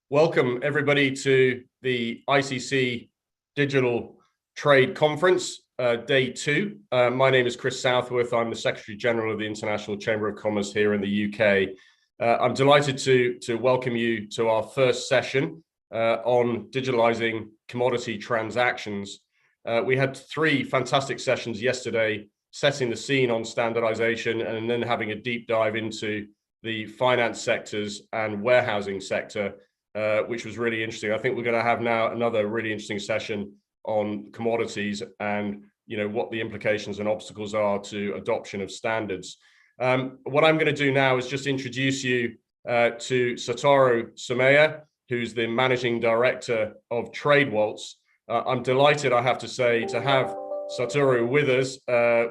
Welcome everybody to the ICC Digital Trade Conference, Day 2. My name is Chris Southworth. I'm the Secretary General of the International Chamber of Commerce here in the UK. I'm delighted to welcome you to our first session on digitalizing commodity transactions. We had 3 fantastic sessions yesterday, setting the scene on standardization and then having a deep dive into the finance sectors and warehousing sector, which was really interesting. I think we're going to have now another really interesting session on commodities and what the implications and obstacles are to adoption of standards. What I'm going to do now is just introduce you to Satoru Someya, who's the Managing Director of TradeWaltz. I'm delighted, I have to say, to have Satoru with us.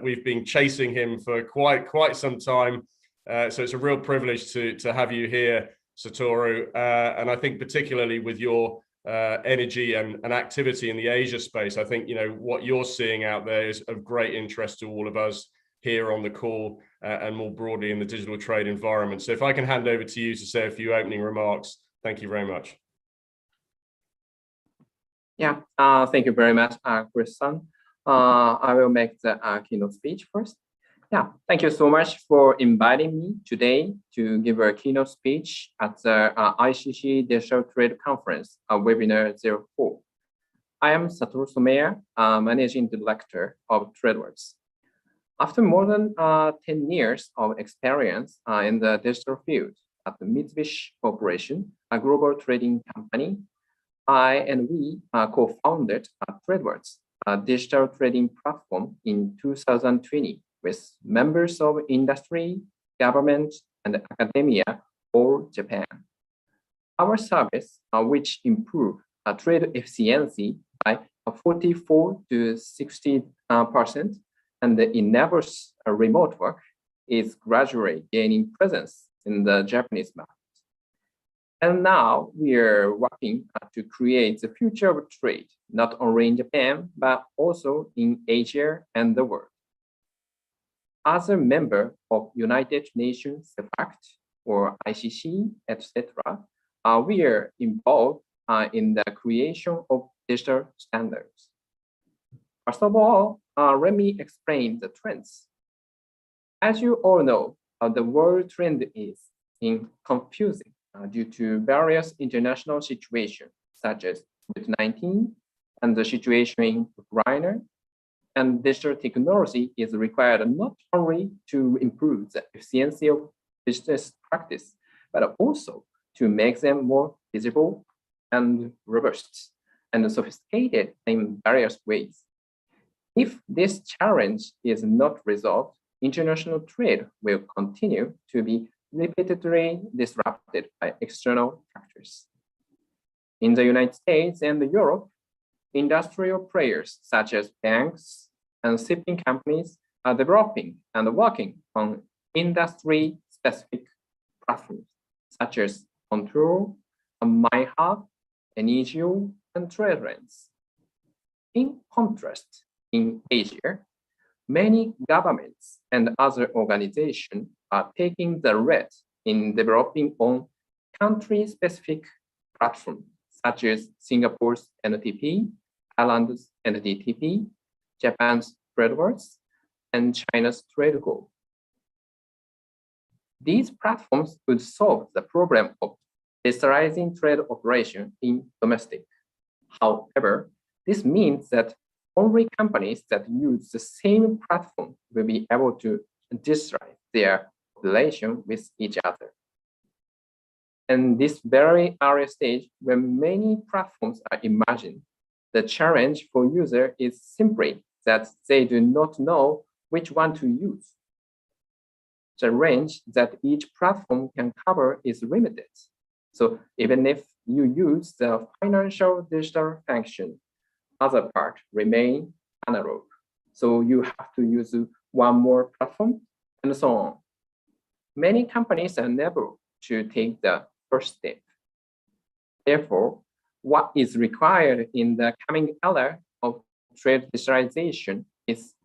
We've been chasing him for quite some time, so it's a real privilege to have you here, Satoru, and I think particularly with your energy and activity in the Asia space, I think what you're seeing out there is of great interest to all of us here on the call and more broadly in the digital trade environment. So if I can hand over to you to say a few opening remarks, thank you very much. Yeah, thank you very much, Chris-san. I will make the keynote speech first. Yeah, thank you so much for inviting me today to give a keynote speech at the ICC Digital Trade Conference, webinar 04. I am Satoru Someya, Managing Director of TradeWaltz. After more than 10 years of experience in the digital field at the Mitsubishi Corporation, a global trading company, I and we co-founded TradeWaltz, a digital trading platform in 2020. With members of industry, government, and academia or Japan. Our service, which improve trade efficiency by 44 to 60%, and enables remote work, is gradually gaining presence in the Japanese market. And now we are working to create the future of trade, not only in Japan, but also in Asia and the world. As a member of United Nations Pact or ICC, etc., we are involved in the creation of digital standards. First of all, let me explain the trends. As you all know, the world trend is confusing due to various international situations, such as COVID-19 and the situation in Ukraine. And digital technology is required not only to improve the efficiency of business practice, but also to make them more visible and robust and sophisticated in various ways. If this challenge is not resolved, international trade will continue to be repeatedly disrupted by external factors. In the United States and Europe, industrial players such as banks and shipping companies are developing and working on industry-specific platforms such as Control, MyHub, Enigio, and TradeLens. In contrast, in Asia, many governments and other organizations are taking the lead in developing on country-specific platforms such as Singapore's NTP, Thailand's NDTP, Japan's TradeWaltz, and China's TradeGo. These platforms would solve the problem of digitalizing trade operation in domestic. However, this means that only companies that use the same platform will be able to digitalize their relation with each other. And this very early stage, when many platforms are imagined, the challenge for user is simply that they do not know which one to use. The range that each platform can cover is limited. So even if you use the financial digital function, other parts remain analog. So you have to use one more platform and so on. Many companies are unable to take the first step. Therefore, what is required in the coming era of trade digitalization is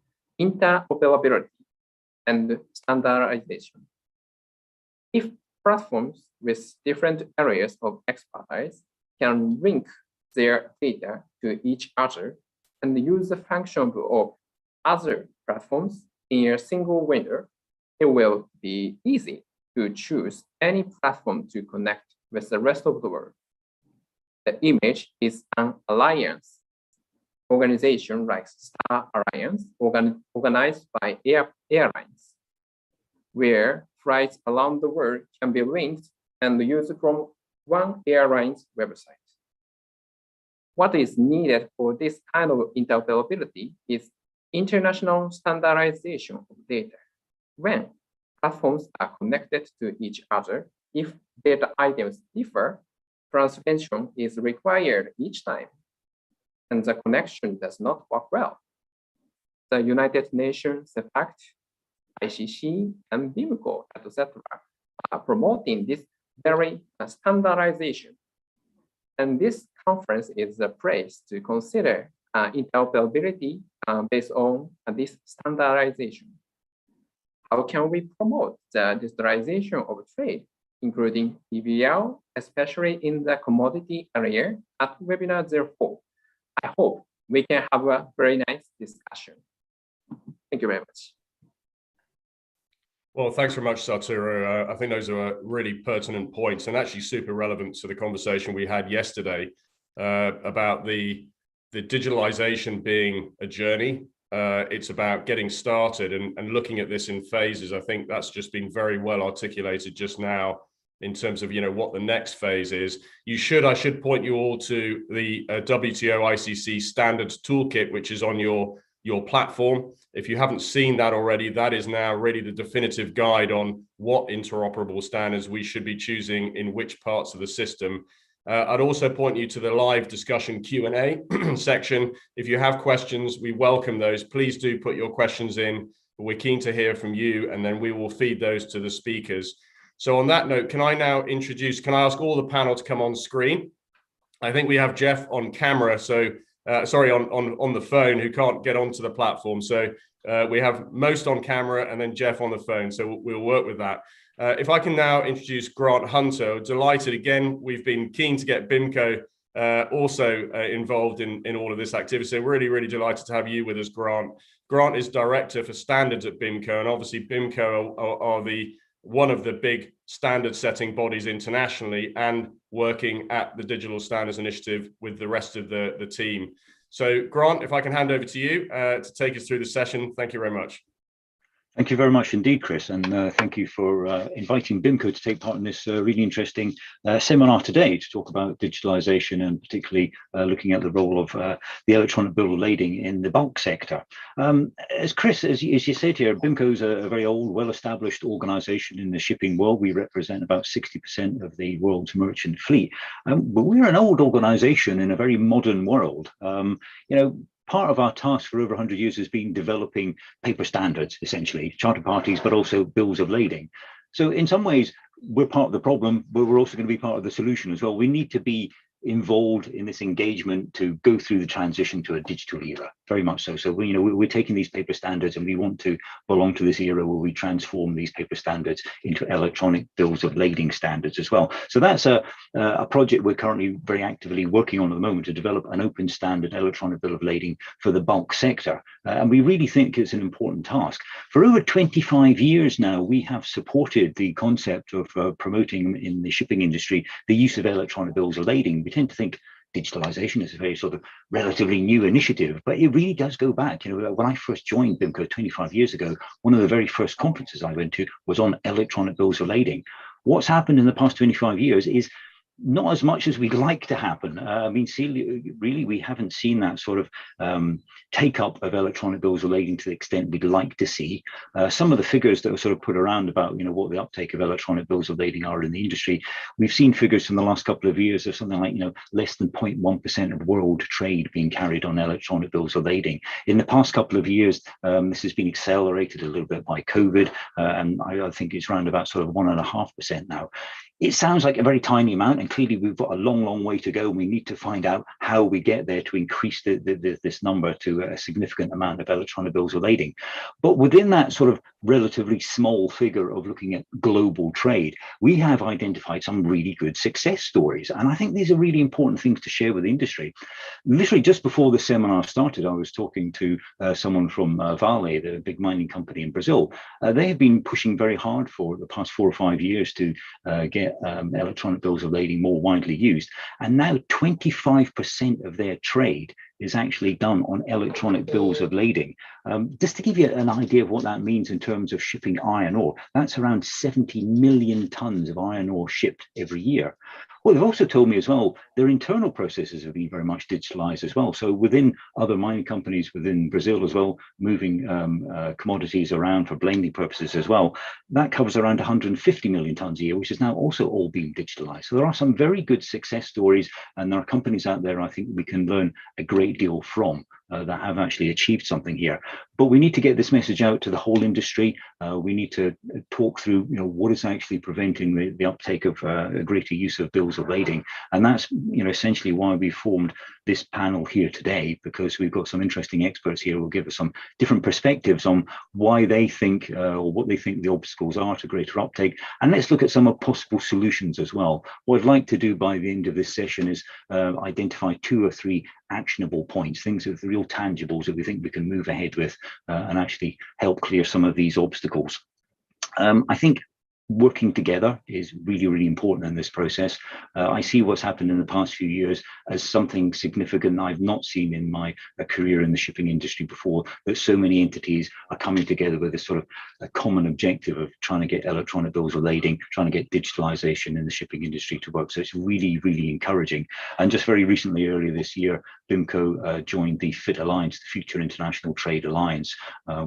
interoperability and standardization. If platforms with different areas of expertise can link their data to each other and use the function of other platforms in a single window, it will be easy to choose any platform to connect with the rest of the world. The image is an alliance organization like Star Alliance, organized by airlines, where flights around the world can be linked and used from one airline's website. What is needed for this kind of interoperability is international standardization of data. When platforms are connected to each other, if data items differ, translation is required each time, and the connection does not work well. The United Nations, the FACT, ICC, and BIMCO, etc., are promoting this very standardization. And this conference is the place to consider interoperability based on this standardization. How can we promote the digitalization of trade, including BBL, especially in the commodity area at webinar 04? I hope we can have a very nice discussion. Thank you very much. Well, thanks very much, Satoru. I think those are really pertinent points and actually super relevant to the conversation we had yesterday about the digitalization being a journey. It's about getting started and looking at this in phases. I think that's just been very well articulated just now in terms of, what the next phase is. I should point you all to the WTO ICC standards toolkit, which is on your platform. If you haven't seen that already, that is now really the definitive guide on what interoperable standards we should be choosing in which parts of the system. I'd also point you to the live discussion Q&A section. If you have questions, we welcome those. Please do put your questions in. We're keen to hear from you, and then we will feed those to the speakers. So on that note, can I ask all the panel to come on screen? I think we have Jeff on camera, so on the phone, who can't get onto the platform. So we have most on camera and then Jeff on the phone. So we'll work with that. If I can now introduce Grant Hunter. Delighted again. We've been keen to get BIMCO also involved in all of this activity. So really, really delighted to have you with us, Grant. Grant is Director for Standards at BIMCO, and obviously BIMCO are one of the big standard setting bodies internationally and working at the Digital Standards Initiative with the rest of the team. So Grant, if I can hand over to you to take us through the session. Thank you very much. Thank you very much indeed, Chris, and thank you for inviting BIMCO to take part in this really interesting seminar today to talk about digitalization and particularly looking at the role of the electronic bill of lading in the bulk sector. As Chris, as you said here, BIMCO is a very old, well-established organization in the shipping world. We represent about 60% of the world's merchant fleet, but we're an old organization in a very modern world. Part of our task for over 100 years has been developing paper standards, essentially, charter parties, but also bills of lading. So in some ways, we're part of the problem, but we're also going to be part of the solution as well. We need to be involved in this engagement to go through the transition to a digital era, very much so. So we're taking these paper standards and we want to belong to this era where we transform these paper standards into electronic bills of lading standards as well. So that's a project we're currently very actively working on at the moment, to develop an open standard electronic bill of lading for the bulk sector. And we really think it's an important task. For over 25 years now, we have supported the concept of promoting in the shipping industry the use of electronic bills of lading. We tend to think digitalization is a very sort of relatively new initiative, but it really does go back. When I first joined BIMCO 25 years ago, one of the very first conferences I went to was on electronic bills of lading. What's happened in the past 25 years is not as much as we'd like to happen. Really, we haven't seen that sort of take up of electronic bills of lading to the extent we'd like to see. Some of the figures that were sort of put around about, what the uptake of electronic bills of lading are in the industry, we've seen figures from the last couple of years of something like, less than 0.1% of world trade being carried on electronic bills of lading. In the past couple of years, this has been accelerated a little bit by COVID, and I think it's around about sort of 1.5% now. It sounds like a very tiny amount, and clearly we've got a long way to go. We need to find out how we get there to increase this number to a significant amount of electronic bills of lading. But within that sort of relatively small figure of looking at global trade, we have identified some really good success stories. And I think these are really important things to share with the industry. Literally just before the seminar started, I was talking to someone from Vale, the big mining company in Brazil. They have been pushing very hard for the past 4 or 5 years to get electronic bills of lading more widely used. And now 25% of their trade is actually done on electronic bills of lading. Just to give you an idea of what that means in terms of shipping iron ore, that's around 70 million tons of iron ore shipped every year. Well, they've also told me as well, their internal processes have been very much digitalized as well. So within other mining companies within Brazil as well, moving commodities around for blending purposes as well, that covers around 150 million tons a year, which is now also all being digitalized. So there are some very good success stories, and there are companies out there I think we can learn a great deal from that have actually achieved something here. But we need to get this message out to the whole industry. We need to talk through, what is actually preventing the uptake of a greater use of bills of lading. And that's, essentially why we formed this panel here today, because we've got some interesting experts here who will give us some different perspectives on why they think or what they think the obstacles are to greater uptake. And let's look at some of possible solutions as well. What I'd like to do by the end of this session is identify 2 or 3 actionable points, things that are real tangibles that we think we can move ahead with and actually help clear some of these obstacles. I think working together is really, really important in this process. I see what's happened in the past few years as something significant I've not seen in my career in the shipping industry before, that so many entities are coming together with this sort of a common objective of trying to get electronic bills of lading, trying to get digitalization in the shipping industry to work. So it's really, really encouraging. And just very recently, earlier this year, BIMCO joined the FIT Alliance, the Future International Trade Alliance,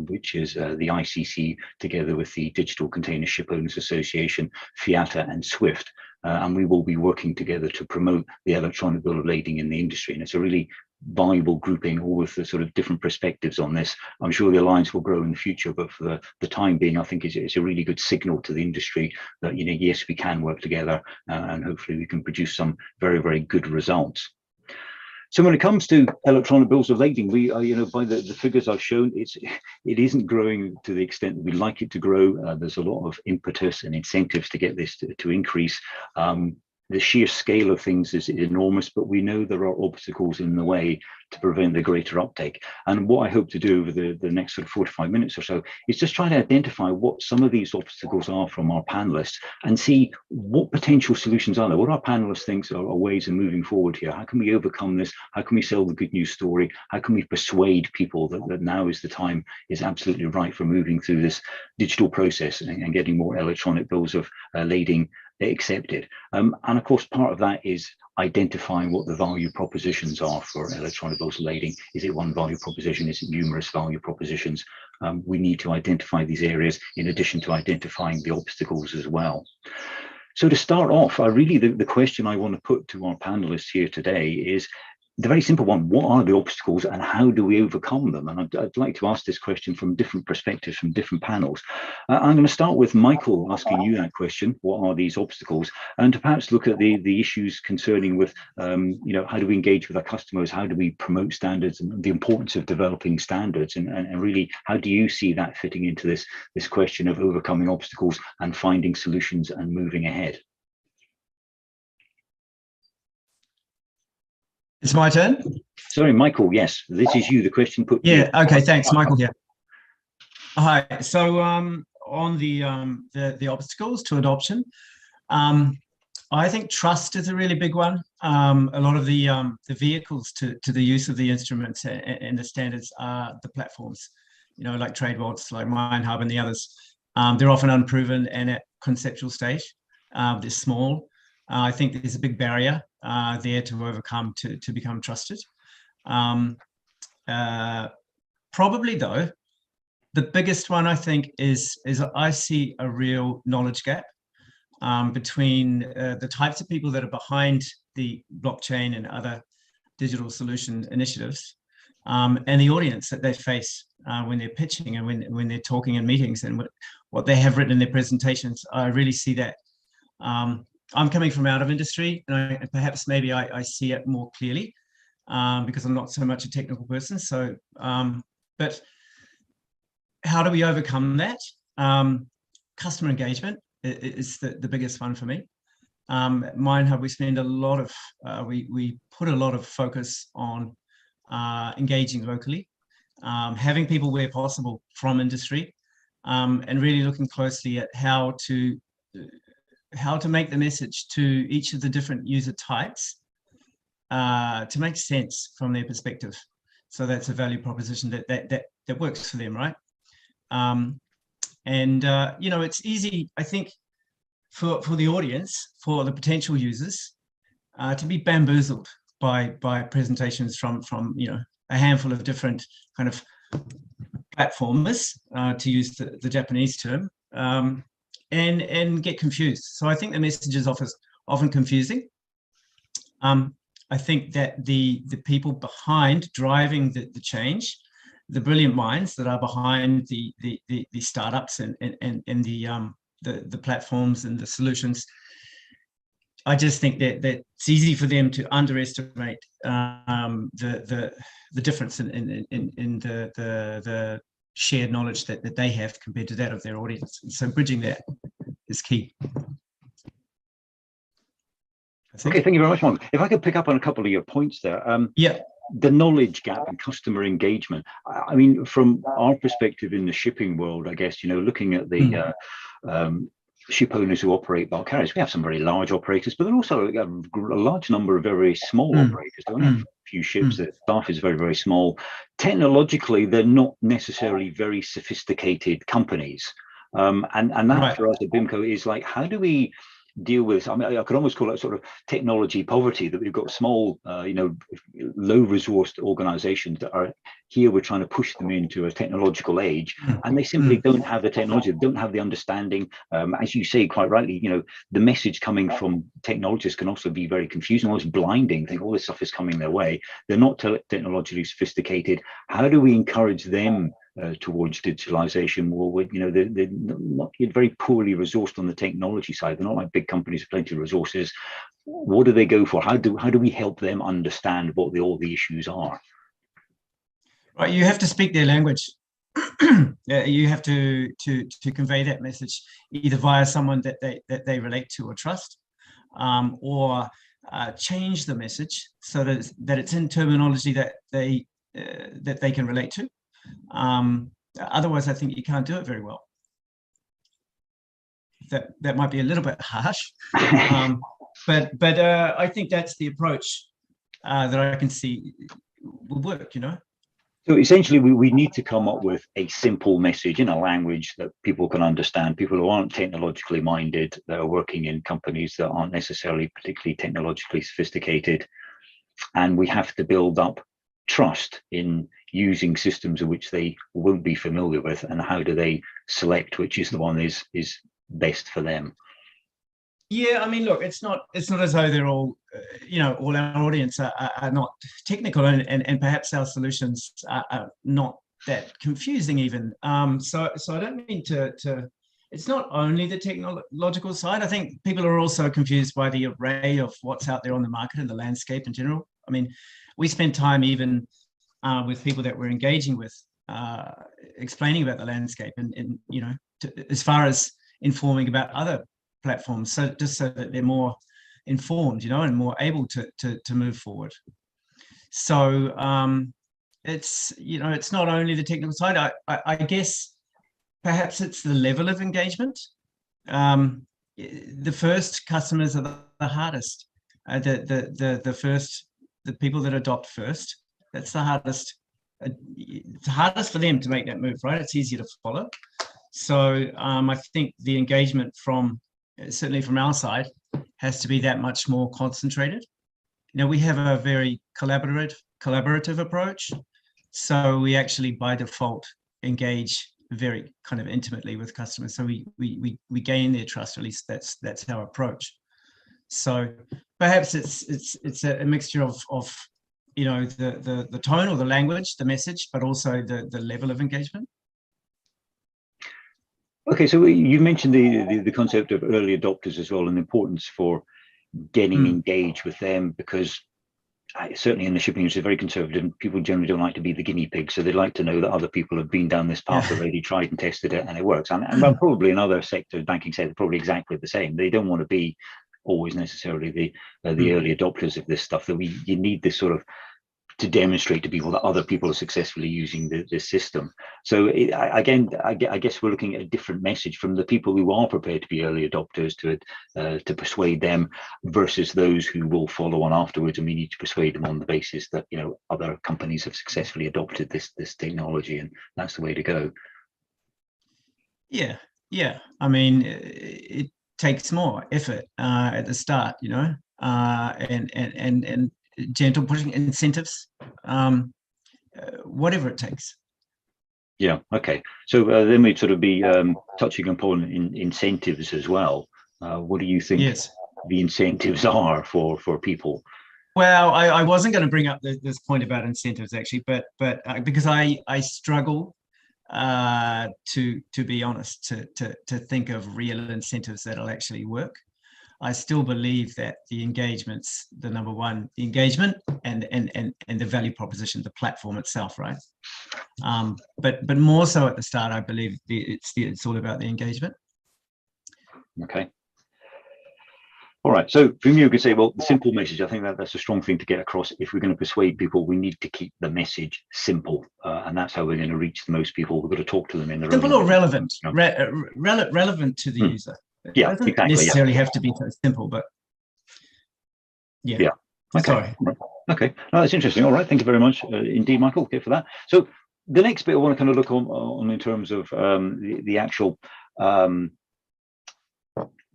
which is the ICC together with the Digital Container Ship Owners Association, FIATA and SWIFT. And we will be working together to promote the electronic bill of lading in the industry. And it's a really valuable grouping, all with the sort of different perspectives on this. I'm sure the alliance will grow in the future, but for the time being, I think it's a really good signal to the industry that, yes, we can work together and hopefully we can produce some very, very good results. So when it comes to electronic bills of lading, we are, by the figures I've shown, it isn't growing to the extent that we'd like it to grow. There's a lot of impetus and incentives to get this to increase. The sheer scale of things is enormous, but we know there are obstacles in the way to prevent the greater uptake. And what I hope to do over the next sort of 45 minutes or so is just try to identify what some of these obstacles are from our panelists and see what potential solutions are there. What our panelists think are ways of moving forward here. How can we overcome this? How can we sell the good news story? How can we persuade people that now is the time is absolutely right for moving through this digital process and getting more electronic bills of lading accepted? And of course, part of that is identifying what the value propositions are for electronic bills of lading. Is it one value proposition? Is it numerous value propositions? We need to identify these areas in addition to identifying the obstacles as well. So to start off, the question I want to put to our panelists here today is the very simple one: what are the obstacles and how do we overcome them? And I'd like to ask this question from different perspectives, from different panels. I'm going to start with Michael asking you that question: what are these obstacles? And to perhaps look at the issues concerning with, how do we engage with our customers? How do we promote standards and the importance of developing standards? And really, how do you see that fitting into this question of overcoming obstacles and finding solutions and moving ahead? It's my turn. Sorry, Michael. Yes, this is you. The question put. Yeah. Okay. Thanks, Michael. Here. Hi. So on the obstacles to adoption, I think trust is a really big one. A lot of the vehicles to the use of the instruments and the standards are the platforms, like TradeWaltz, like MineHub, and the others. They're often unproven and at conceptual stage. They're small. I think there's a big barrier there to overcome to become trusted. Probably though, the biggest one I think is I see a real knowledge gap between the types of people that are behind the blockchain and other digital solution initiatives and the audience that they face when they're pitching and when they're talking in meetings and what they have written in their presentations. I really see that I'm coming from out of industry, and perhaps maybe I see it more clearly because I'm not so much a technical person. So, but how do we overcome that? Customer engagement is the biggest one for me. At MindHub, we spend a lot of, we put a lot of focus on engaging locally, having people where possible from industry, and really looking closely at how to make the message to each of the different user types to make sense from their perspective. So that's a value proposition that works for them, right? You know, it's easy, I think, for the audience, for the potential users, to be bamboozled by presentations from you know, a handful of different kind of platformers, to use the Japanese term, and get confused. So I think the message is often confusing. I think that the people behind driving the change, the brilliant minds that are behind the startups and the platforms and the solutions, I just think that it's easy for them to underestimate the difference in the shared knowledge that they have compared to that of their audience. And so bridging that is key. Okay, thank you very much, Mark. If I could pick up on a couple of your points there. Yeah. The knowledge gap and customer engagement. I mean, from our perspective in the shipping world, I guess, you know, looking at the ship owners who operate bulk carriers, we have some very large operators, but there are also a large number of very small operators. They only have a few ships, their staff is very, very small. Technologically, they're not necessarily very sophisticated companies. And that for us at BIMCO is like, how do we deal with, I mean, I could almost call it sort of technology poverty, that we've got small, you know, low-resourced organizations that are here, we're trying to push them into a technological age, and they simply don't have the technology, they don't have the understanding. As you say, quite rightly, you know, the message coming from technologists can also be very confusing, almost blinding. Think all this stuff is coming their way. They're not technologically sophisticated. How do we encourage them towards digitalization? Well, you know, they're not very poorly resourced on the technology side. They're not like big companies with plenty of resources. What do they go for? How do we help them understand what all the issues are? Right, you have to speak their language. You have to convey that message either via someone that they relate to or trust, or change the message so that it's in terminology that they can relate to. Otherwise, I think you can't do it very well. That might be a little bit harsh, but I think that's the approach that I can see will work. You know. So essentially, we need to come up with a simple message in a language that people can understand, people who aren't technologically minded, that are working in companies that aren't necessarily particularly technologically sophisticated. And we have to build up trust in using systems of which they won't be familiar with, and how do they select which is the one is best for them. Yeah, I mean, look, it's not as though they're all, you know, all our audience are not technical, and perhaps our solutions are not that confusing even. So I don't mean to. It's not only the technological side. I think people are also confused by the array of what's out there on the market and the landscape in general. I mean, we spend time even with people that we're engaging with, explaining about the landscape, and you know, as far as informing about other platforms, so just so that they're more informed, you know, and more able to move forward. So it's, you know, it's not only the technical side. I guess perhaps it's the level of engagement. The first customers are the hardest. The people that adopt first, that's the hardest. It's hardest for them to make that move, right? It's easier to follow. So I think the engagement certainly from our side, has to be that much more concentrated. You know, we have a very collaborative approach. So we actually by default engage very kind of intimately with customers. So we gain their trust, or at least that's our approach. So perhaps it's a mixture of you know, the tone or the language, the message, but also the level of engagement. Okay, so you mentioned the concept of early adopters as well, and the importance for getting engaged with them, because certainly in the shipping industry, very conservative. People generally don't like to be the guinea pig, so they like to know that other people have been down this path already, tried and tested it, and it works. And well, probably in other sectors, banking sector, probably exactly the same. They don't want to be always necessarily the early adopters of this stuff. That you need this sort of to demonstrate to people that other people are successfully using this system. So I guess we're looking at a different message from the people who are prepared to be early adopters to persuade them versus those who will follow on afterwards, and we need to persuade them on the basis that, you know, other companies have successfully adopted this technology, and that's the way to go. Yeah. I mean, it takes more effort at the start, you know, and gentle pushing incentives, whatever it takes. Yeah. Okay. So then we'd sort of be touching upon incentives as well. What do you think the incentives are for people? Well, I wasn't going to bring up this point about incentives actually, but because I struggle to be honest to think of real incentives that'll actually work. I still believe that the engagement's the number one, the engagement and the value proposition, the platform itself, right? But more so at the start, I believe it's all about the engagement. Okay. All right. So from you could say, well, the simple message, I think that's a strong thing to get across. If we're going to persuade people, we need to keep the message simple, and that's how we're going to reach the most people. We've got to talk to them in the simple or relevant, relevant to the user. It doesn't necessarily have to be so simple, but yeah. Okay. Sorry. Okay. No, that's interesting. All right. Thank you very much indeed, Michael. Okay, for that. So the next bit I want to kind of look on in terms of the actual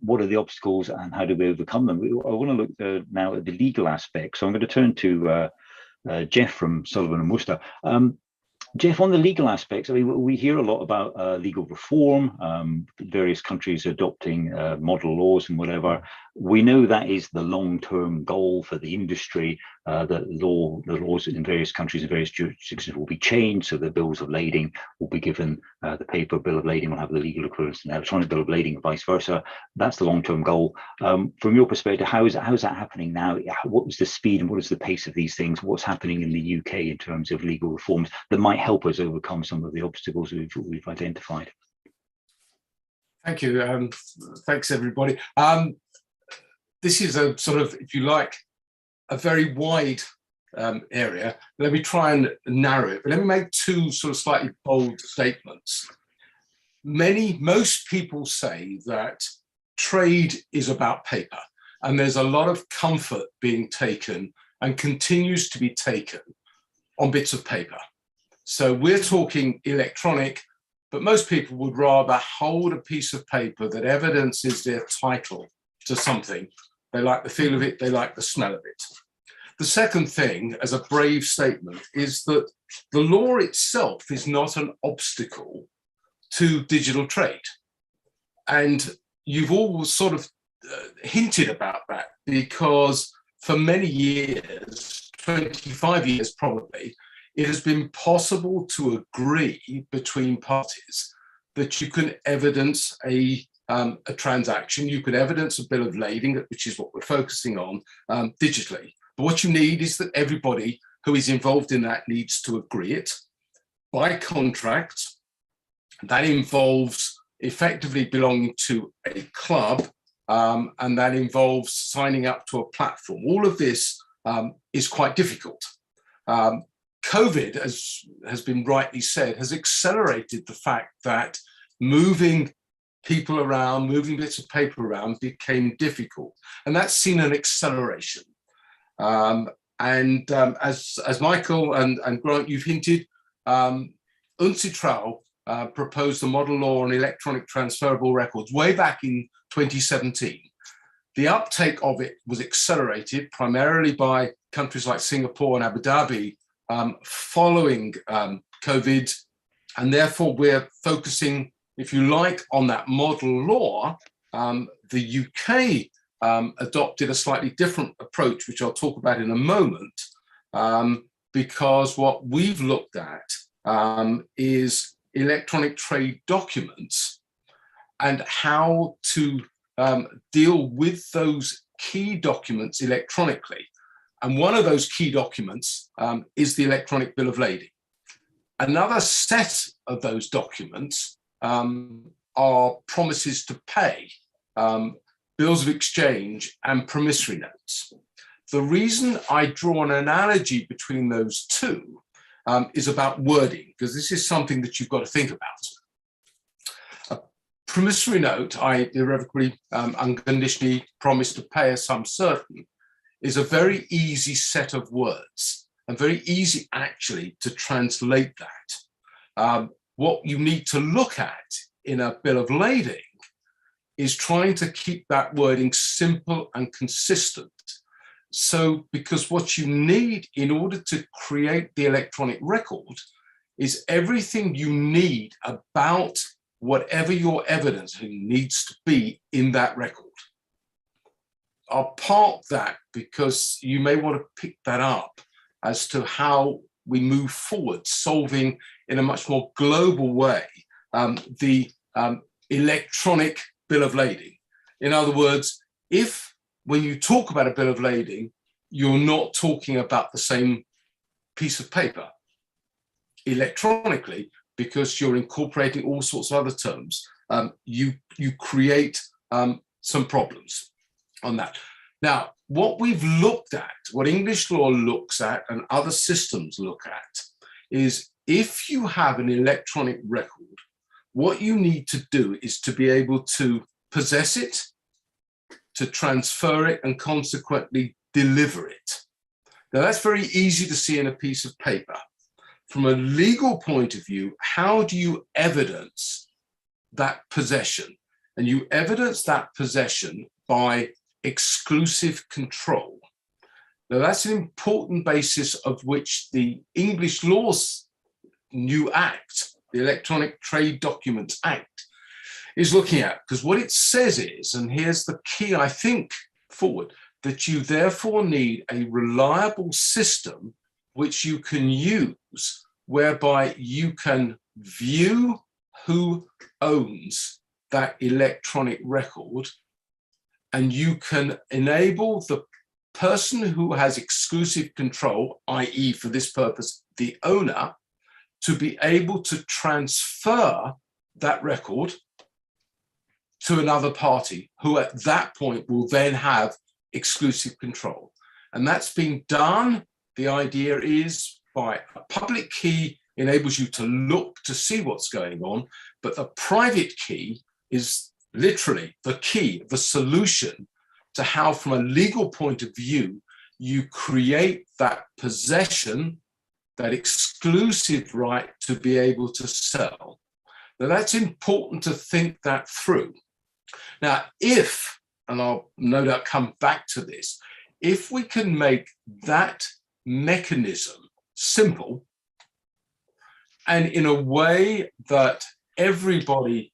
what are the obstacles and how do we overcome them? I want to look now at the legal aspect. So I'm going to turn to Jeff from Sullivan & Worcester. Jeff, on the legal aspects, I mean, we hear a lot about legal reform, various countries adopting model laws and whatever. We know that is the long-term goal for the industry, that the laws in various countries and various jurisdictions will be changed, so the bills of lading will be given, the paper bill of lading will have the legal equivalence to an electronic bill of lading and vice versa. That's the long-term goal. From your perspective, how is that happening now? What was the speed and what is the pace of these things? What's happening in the UK in terms of legal reforms that might help us overcome some of the obstacles we've identified? Thank you. Thanks, everybody. This is a sort of, if you like, a very wide area. Let me try and narrow it, but let me make two sort of slightly bold statements. Most people say that trade is about paper, and there's a lot of comfort being taken and continues to be taken on bits of paper. So we're talking electronic, but most people would rather hold a piece of paper that evidences their title to something. They like the feel of it, they like the smell of it. The second thing, as a brave statement, is that the law itself is not an obstacle to digital trade. And you've all sort of hinted about that, because for many years, 25 years probably, it has been possible to agree between parties that you can evidence a transaction, you could evidence a bill of lading, which is what we're focusing on, digitally. But what you need is that everybody who is involved in that needs to agree it by contract. That involves effectively belonging to a club, and that involves signing up to a platform. All of this is quite difficult. COVID, as has been rightly said, has accelerated the fact that moving people around, moving bits of paper around became difficult. And that's seen an acceleration. As Michael and Grant, you've hinted, Untitled proposed a model law on electronic transferable records way back in 2017. The uptake of it was accelerated primarily by countries like Singapore and Abu Dhabi following COVID, and therefore we're focusing, if you like, on that model law. The UK adopted a slightly different approach, which I'll talk about in a moment, because what we've looked at is electronic trade documents and how to deal with those key documents electronically. And one of those key documents is the electronic bill of lading. Another set of those documents are promises to pay, bills of exchange, and promissory notes. The reason I draw an analogy between those two is about wording, because this is something that you've got to think about. A promissory note, I irrevocably, unconditionally promise to pay a sum certain, is a very easy set of words and very easy actually to translate that. What you need to look at in a bill of lading is trying to keep that wording simple and consistent. So, because what you need in order to create the electronic record is everything you need about whatever your evidencing needs to be in that record. I'll park that because you may want to pick that up as to how we move forward, solving in a much more global way the electronic bill of lading. In other words, if when you talk about a bill of lading, you're not talking about the same piece of paper electronically, because you're incorporating all sorts of other terms, you create some problems on that. Now, what we've looked at, what English law looks at and other systems look at, is if you have an electronic record, what you need to do is to be able to possess it, to transfer it, and consequently deliver it. Now, that's very easy to see in a piece of paper. From a legal point of view, how do you evidence that possession? And you evidence that possession by exclusive control. Now, that's an important basis of which the English law's new act, the Electronic Trade Documents Act, is looking at. Because what it says is, and here's the key, I think, forward, that you therefore need a reliable system which you can use, whereby you can view who owns that electronic record, and you can enable the person who has exclusive control, i.e. for this purpose, the owner, to be able to transfer that record to another party, who at that point will then have exclusive control. And that's being done, the idea is, by a public key enables you to look to see what's going on, but the private key is literally the key, the solution to how, from a legal point of view, you create that possession, that exclusive right to be able to sell. Now, that's important to think that through. Now, if, and I'll no doubt come back to this, if we can make that mechanism simple and in a way that everybody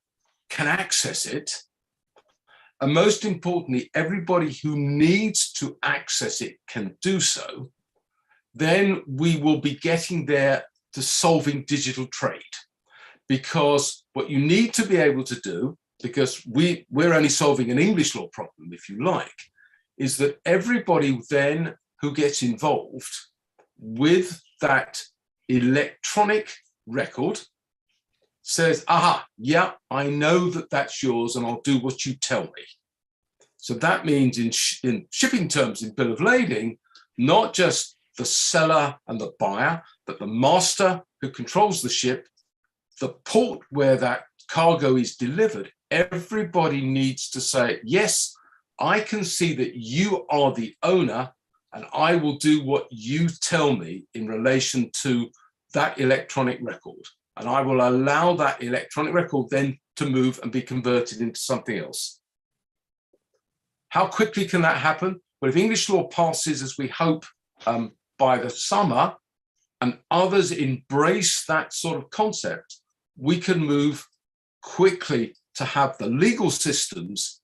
can access it, and most importantly, everybody who needs to access it can do so, then we will be getting there to solving digital trade. Because what you need to be able to do, because we're only solving an English law problem, if you like, is that everybody then who gets involved with that electronic record says, aha, yeah, I know that that's yours and I'll do what you tell me. So that means in shipping terms, in bill of lading, not just the seller and the buyer, but the master who controls the ship, the port where that cargo is delivered, everybody needs to say, yes, I can see that you are the owner and I will do what you tell me in relation to that electronic record. And I will allow that electronic record then to move and be converted into something else. How quickly can that happen? Well, if English law passes, as we hope, by the summer, and others embrace that sort of concept, we can move quickly to have the legal systems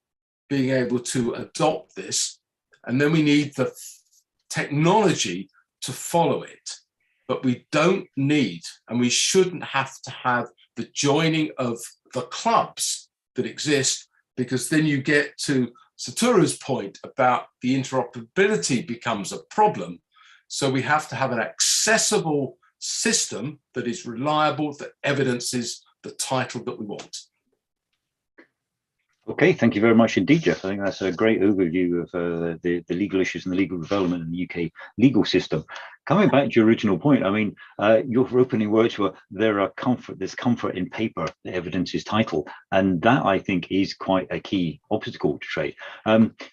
being able to adopt this. And then we need the technology to follow it. But we don't need, and we shouldn't have to have the joining of the clubs that exist, because then you get to Satoru's point about the interoperability becomes a problem. So we have to have an accessible system that is reliable, that evidences the title that we want. Okay, thank you very much indeed, Jeff. I think that's a great overview of the legal issues and the legal development in the UK legal system. Coming back to your original point, I mean, your opening words were there's comfort in paper, the evidence is title. And that, I think, is quite a key obstacle to trade.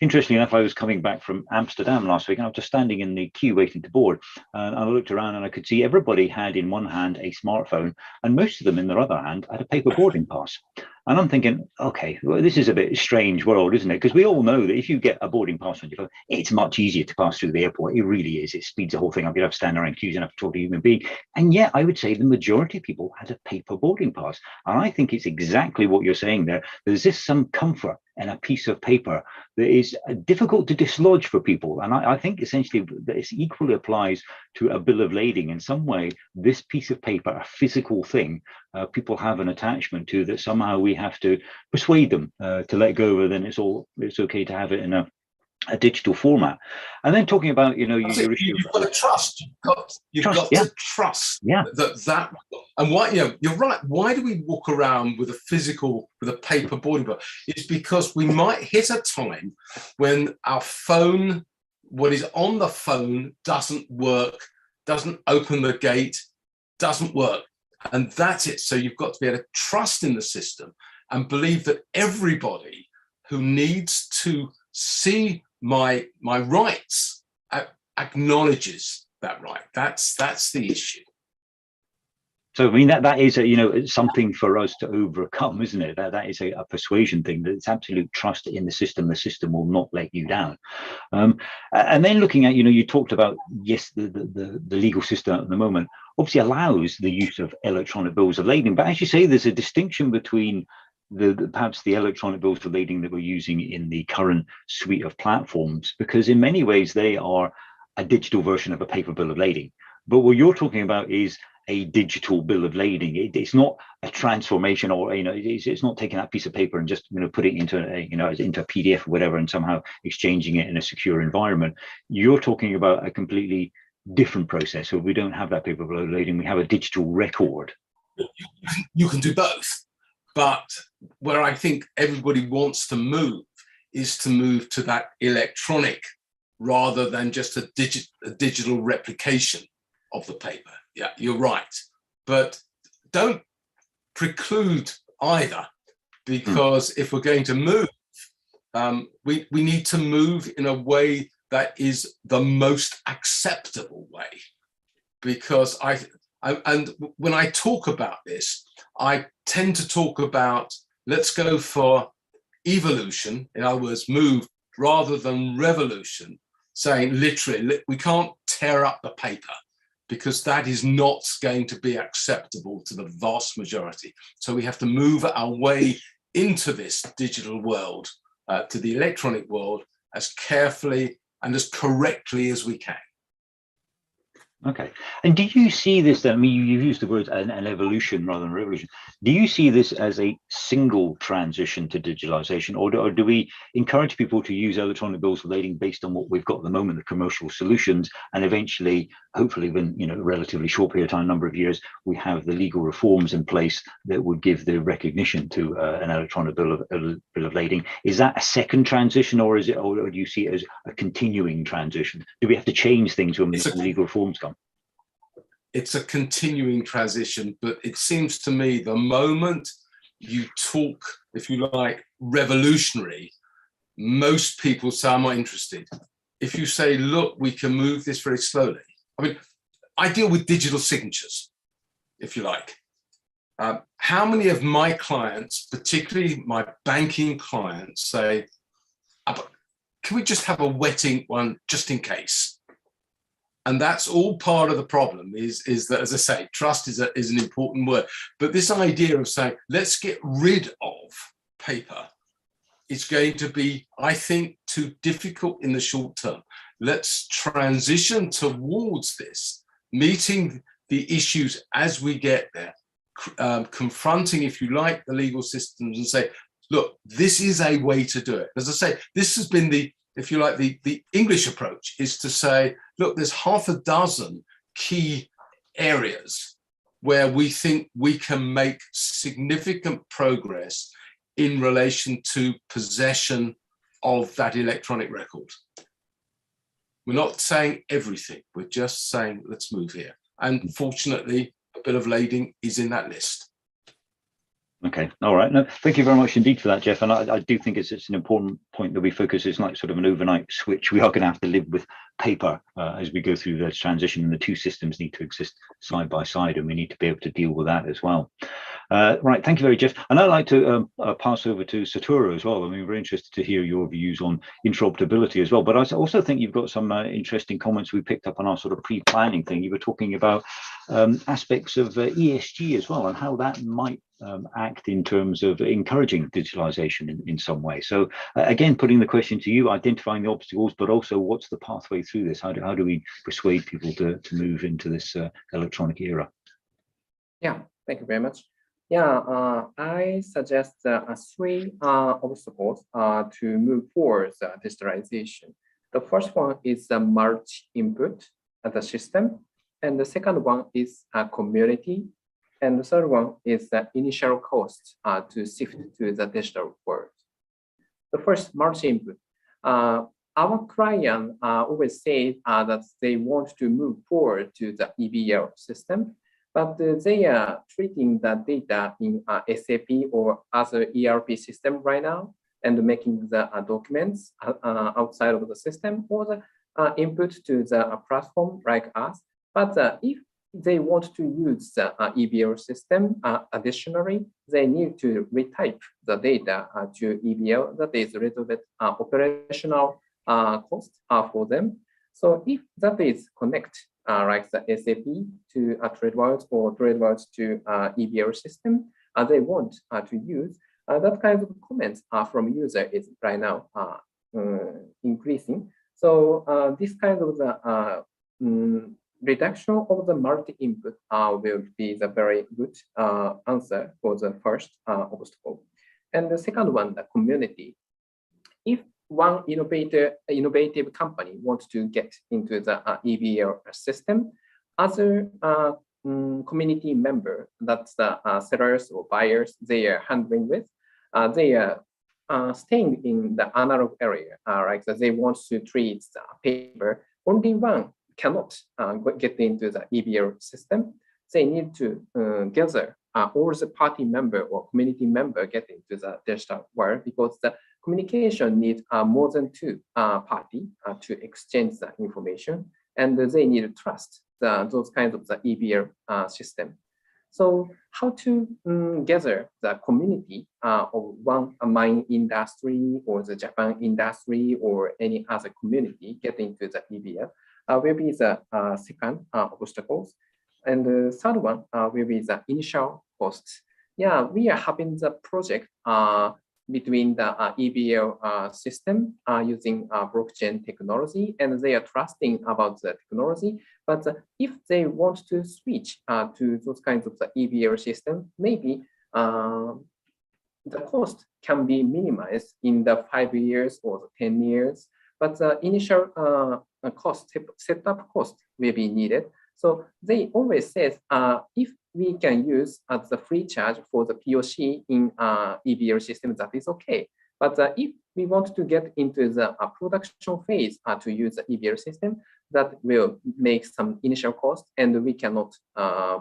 Interestingly enough, I was coming back from Amsterdam last week, and I was just standing in the queue waiting to board. And I looked around and I could see everybody had in one hand a smartphone, and most of them in their other hand had a paper boarding pass. And I'm thinking, okay, well, this is a bit strange world, isn't it? Because we all know that if you get a boarding pass on your phone, it's much easier to pass through the airport. It really is. It speeds the whole thing up. You don't have to stand around queues and have to talk to a human being. And yet, I would say the majority of people had a paper boarding pass. And I think it's exactly what you're saying there. There's just some comfort in a piece of paper that is difficult to dislodge for people. And I think essentially that it equally applies to a bill of lading. In some way, this piece of paper, a physical thing, people have an attachment to, that somehow we have to persuade them to let go of, then it's okay to have it in a digital format. And then talking about, you know, your issue, you've got to trust. You've got to trust that. And why, you know, you're right. Why do we walk around with a paper boarding pass? It's because we might hit a time when our phone, what is on the phone, doesn't work, doesn't open the gate, doesn't work. And that's it. So you've got to be able to trust in the system and believe that everybody who needs to see my rights acknowledges that right. That's the issue. So I mean that is it's something for us to overcome, isn't it? That is a persuasion thing. That it's absolute trust in the system. The system will not let you down. And then looking at, you talked about, yes, the legal system at the moment obviously allows the use of electronic bills of lading, but as you say, there's a distinction between perhaps the electronic bills of lading that we're using in the current suite of platforms, because in many ways they are a digital version of a paper bill of lading. But what you're talking about is a digital bill of lading. It's not a transformation, or it's not taking that piece of paper and just putting it into into a PDF or whatever and somehow exchanging it in a secure environment. You're talking about a completely different process. So we don't have that paper bill of lading. We have a digital record. You can do both, but where I think everybody wants to move is to move to that electronic rather than just a digital replication of the paper. Yeah, you're right. But don't preclude either, because if we're going to move, we need to move in a way that is the most acceptable way. Because and when I talk about this, I tend to talk about, let's go for evolution, in other words, move rather than revolution, saying literally, we can't tear up the paper, because that is not going to be acceptable to the vast majority. So we have to move our way into this digital world, to the electronic world, as carefully and as correctly as we can. Okay. And do you see this then? I mean, you've used the word an evolution rather than revolution. Do you see this as a single transition to digitalization, or do we encourage people to use electronic bills of lading based on what we've got at the moment, the commercial solutions, and eventually, hopefully, within a relatively short period of time, number of years, we have the legal reforms in place that would give the recognition to an electronic bill of lading? Is that a second transition, or do you see it as a continuing transition? Do we have to change things when the legal reforms come? It's a continuing transition, but it seems to me the moment you talk, if you like, revolutionary, most people say, I'm not interested. If you say, look, we can move this very slowly. I mean, I deal with digital signatures, if you like. How many of my clients, particularly my banking clients, say, can we just have a wetting one just in case? And that's all part of the problem, is that, as I say, trust is an important word. But this idea of saying, let's get rid of paper, is going to be, I think, too difficult in the short term. Let's transition towards this, meeting the issues as we get there, confronting, if you like, the legal systems and say, look, this is a way to do it. As I say, this has been the, if you like, the English approach is to say, look, there's half a dozen key areas where we think we can make significant progress in relation to possession of that electronic record. We're not saying everything, we're just saying, let's move here. And fortunately, a bill of lading is in that list. Okay, all right. No, thank you very much indeed for that, Jeff. And I do think it's an important point that we focus. It's like sort of an overnight switch. We are going to have to live with paper as we go through the transition, and the two systems need to exist side by side, and we need to be able to deal with that as well. Right, thank you very much, Jeff. And I'd like to pass over to Satoru as well. I mean, we're interested to hear your views on interoperability as well. But I also think you've got some interesting comments we picked up on our sort of pre-planning thing. You were talking about aspects of ESG as well, and how that might act in terms of encouraging digitalization in some way. So again, putting the question to you, identifying the obstacles, but also what's the pathway through this? How do we persuade people to move into this electronic era? Yeah, thank you very much. Yeah, I suggest 3 obstacles to move forward digitalization. The first one is the multi-input of the system, and the second one is community, and the third one is the initial cost to shift to the digital world. The first, multi-input. Our client always say that they want to move forward to the EBL system, but they are treating the data in SAP or other ERP system right now and making the documents outside of the system or the input to the platform like us. But if they want to use the EBL system, additionally, they need to retype the data to EBL. That is a little bit operational cost for them. So if that is connect like the SAP to TradeWaltz or TradeWaltz to EBL system, they want to use that kind of comments from user is right now increasing. So this kind of the reduction of the multi-input will be the very good answer for the first obstacle. And the second one, the community. If one innovative company wants to get into the EBL system, other community member, that's the sellers or buyers they are handling with, they are staying in the analog area, like they want to treat the paper. Only one cannot get into the EBL system. They need to gather all the party member or community member get into the digital world, because the communication needs more than 2 parties to exchange the information, and they need to trust those kinds of the EBL system. So how to gather the community of one mine industry or the Japan industry or any other community get into the EBL will be the second obstacles. And the third one will be the initial costs. Yeah, we are having the project between the EBL system using blockchain technology, and they are trusting about the technology. But if they want to switch to those kinds of the EBL system, maybe the cost can be minimized in the 5 years or 10 years. But the initial cost, setup cost will be needed. So they always say if we can use as the free charge for the POC in EBL system, that is okay. But if we want to get into the production phase to use the EBL system, that will make some initial cost, and we cannot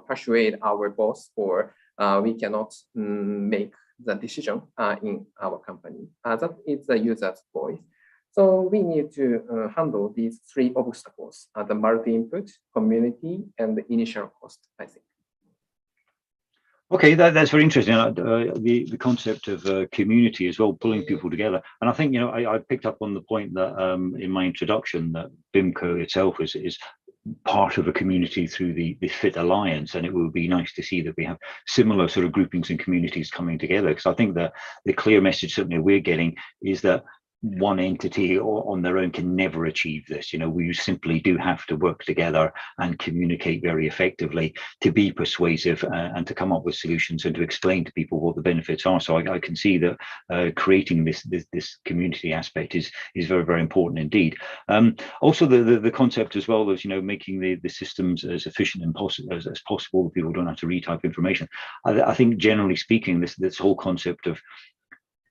persuade our boss, or we cannot make the decision in our company. That is the user's voice. So we need to handle these 3 obstacles, the multi-input, community, and the initial cost, I think. Okay, that's very interesting. The concept of community as well, pulling people together. And I think, you know, I picked up on the point that in my introduction that BIMCO itself is part of a community through the FIT Alliance, and it would be nice to see that we have similar sort of groupings and communities coming together, because I think that the clear message certainly we're getting is that one entity or on their own can never achieve this. We simply do have to work together and communicate very effectively to be persuasive and to come up with solutions and to explain to people what the benefits are. So I can see that creating this community aspect is very, very important indeed. Also, the concept as well as making the systems as efficient and as possible. People don't have to retype information. I think generally speaking, this whole concept of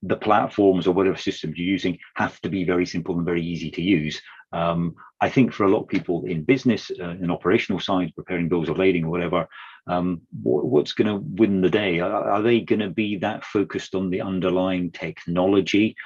the platforms or whatever systems you're using have to be very simple and very easy to use. I think for a lot of people in business, in operational side, preparing bills of lading or whatever, what's going to win the day? Are they going to be that focused on the underlying technology,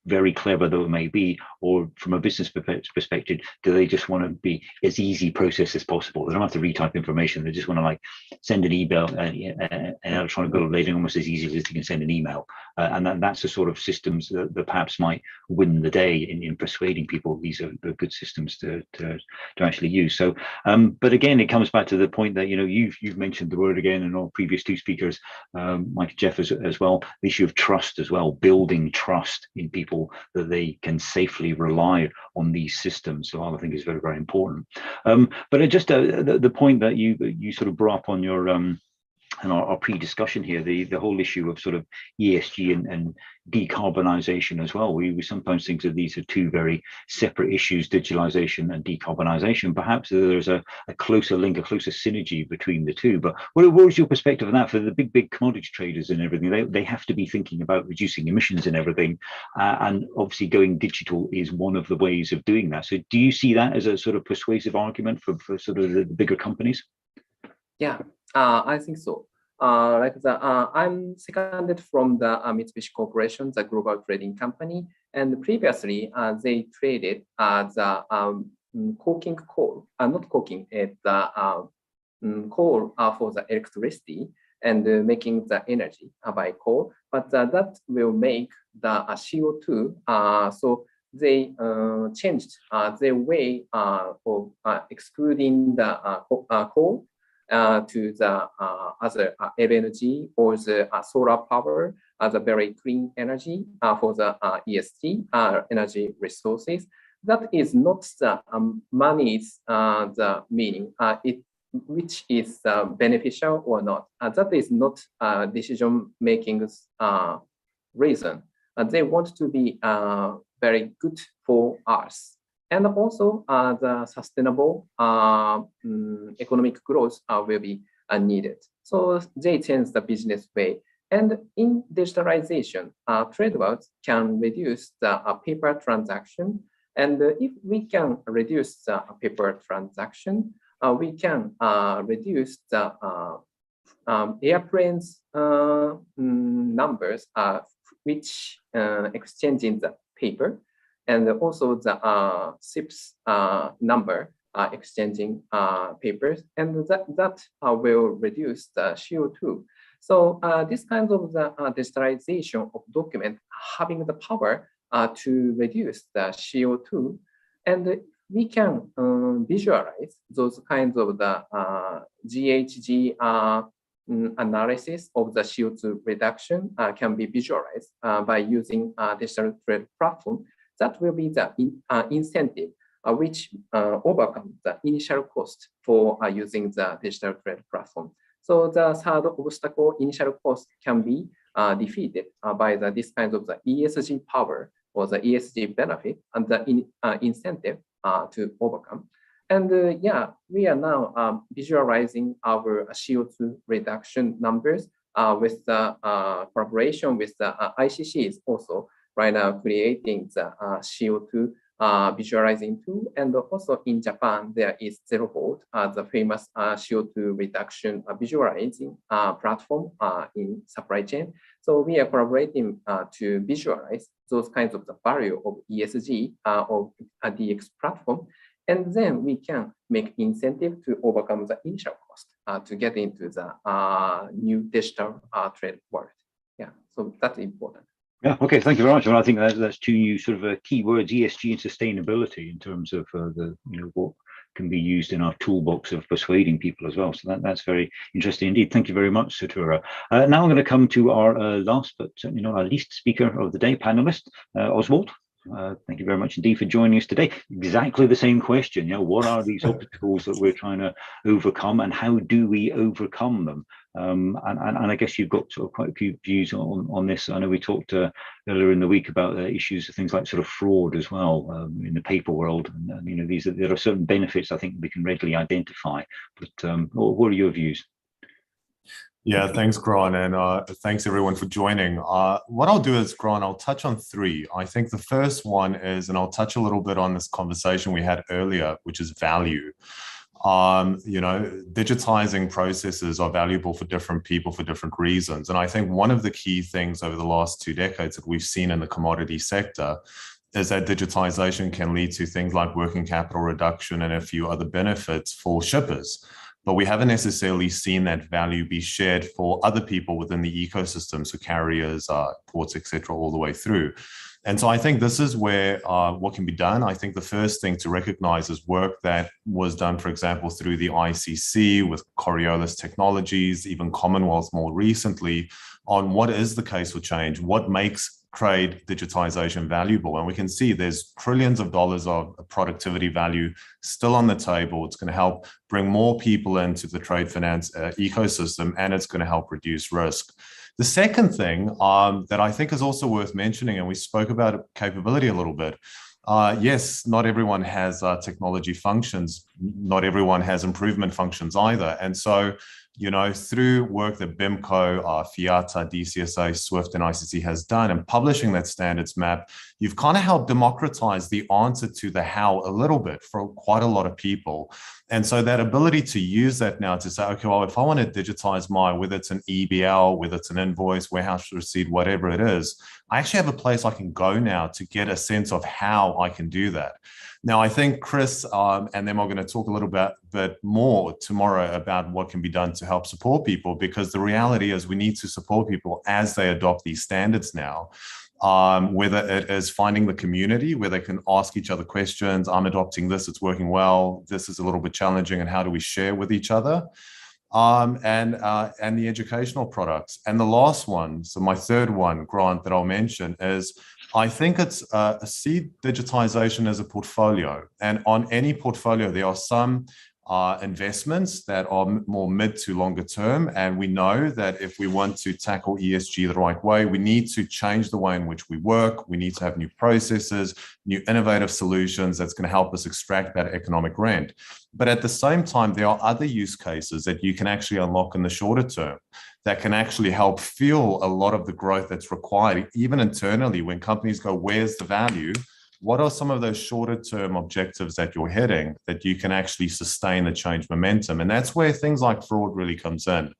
very clever though it may be, or from a business perspective, do they just want to be as easy process as possible? They don't have to retype information. They just want to like send an email, an electronic bill of lading almost as easy as you can send an email. And that's the sort of systems that perhaps might win the day in persuading people these are the good systems to actually use. So, but again, it comes back to the point that you've mentioned the word again, and all previous two speakers, Mike and Jeff as well, the issue of trust as well, building trust in people that they can safely rely on these systems. So I think is very, very important. But just the point that you sort of brought up on your and our pre-discussion here, the whole issue of sort of ESG and decarbonisation as well. We sometimes think that these are two very separate issues, digitalisation and decarbonisation. Perhaps there's a closer link, a closer synergy between the two. But what was your perspective on that for the big commodity traders and everything? They have to be thinking about reducing emissions and everything. And obviously going digital is one of the ways of doing that. So do you see that as a sort of persuasive argument for sort of the bigger companies? Yeah, I think so. I'm seconded from the Mitsubishi Corporation, the global trading company, and previously they traded the coking coal, not coking, the coal for the electricity and making the energy by coal, but that will make the CO2. So they changed their way of excluding the coal to the other LNG or the solar power as a very clean energy for the ESG energy resources. That is not the money's the meaning, which is beneficial or not. That is not decision making reason. They want to be very good for us. And also the sustainable economic growth will be needed. So they change the business way. And in digitalization, TradeWaltz can reduce the paper transaction. And if we can reduce the paper transaction, we can reduce the airplanes numbers which exchanging the paper, and also the ships number exchanging papers, and that will reduce the CO2. So this kind of the digitalization of document having the power to reduce the CO2, and we can visualize those kinds of the GHG analysis of the CO2 reduction can be visualized by using digital trade platform. That will be the incentive which overcome the initial cost for using the digital trade platform. So the third obstacle, initial cost, can be defeated by this kind of the ESG power or the ESG benefit and the incentive to overcome. And yeah, we are now visualizing our CO2 reduction numbers with the collaboration with the ICCs also right now creating the CO2 visualizing tool. And also in Japan, there is ZeroVolt, the famous CO2 reduction visualizing platform in supply chain. So we are collaborating to visualize those kinds of the value of ESG of a DX platform. And then we can make incentive to overcome the initial cost to get into the new digital trade world. Yeah, so that's important. Yeah, okay, thank you very much. Well, I think that's two new sort of key words, ESG and sustainability, in terms of what can be used in our toolbox of persuading people as well. So that's very interesting indeed. Thank you very much, Satoru. Now I'm going to come to our last, but certainly not our least speaker of the day, panelist, Oswald. Thank you very much indeed for joining us today. Exactly the same question. What are these obstacles that we're trying to overcome, and how do we overcome them? And I guess you've got sort of quite a few views on this. I know we talked earlier in the week about issues of things like sort of fraud as well in the paper world. And there are certain benefits I think we can readily identify. But what are your views? Yeah, thanks, Grant, and thanks everyone for joining. What I'll do is, Grant, I'll touch on three. I think the first one is, and I'll touch a little bit on this conversation we had earlier, which is value. Digitizing processes are valuable for different people for different reasons. And I think one of the key things over the last 2 decades that we've seen in the commodity sector is that digitization can lead to things like working capital reduction and a few other benefits for shippers. But we haven't necessarily seen that value be shared for other people within the ecosystem, so carriers, ports, etc., all the way through. And so I think this is where what can be done. I think the first thing to recognize is work that was done, for example, through the ICC with Coriolis Technologies, even Commonwealth more recently, on what is the case for change, what makes trade digitization valuable. And we can see there's trillions of dollars of productivity value still on the table. It's going to help bring more people into the trade finance ecosystem, and it's going to help reduce risk. The second thing that I think is also worth mentioning, and we spoke about capability a little bit, yes, not everyone has technology functions. Not everyone has improvement functions either. And so, through work that BIMCO, FIATA, DCSA, SWIFT, and ICC has done in publishing that standards map, you've kind of helped democratize the answer to the how a little bit for quite a lot of people. And so that ability to use that now to say, okay, well, if I want to digitize whether it's an EBL, whether it's an invoice, warehouse receipt, whatever it is, I actually have a place I can go now to get a sense of how I can do that. Now, I think Chris and them are going to talk a little bit more tomorrow about what can be done to help support people, because the reality is we need to support people as they adopt these standards now, whether it is finding the community where they can ask each other questions. I'm adopting this, it's working well, this is a little bit challenging, and how do we share with each other? And the educational products. And the last one, so my third one, Grant, that I'll mention is, I think it's see digitization as a portfolio. And on any portfolio, there are some investments that are more mid to longer term. And we know that if we want to tackle ESG the right way, we need to change the way in which we work. We need to have new processes, new innovative solutions that's going to help us extract that economic rent. But at the same time, there are other use cases that you can actually unlock in the shorter term that can actually help fuel a lot of the growth that's required, even internally, when companies go, where's the value? What are some of those shorter term objectives that you're hitting that you can actually sustain the change momentum? And that's where things like fraud really comes in.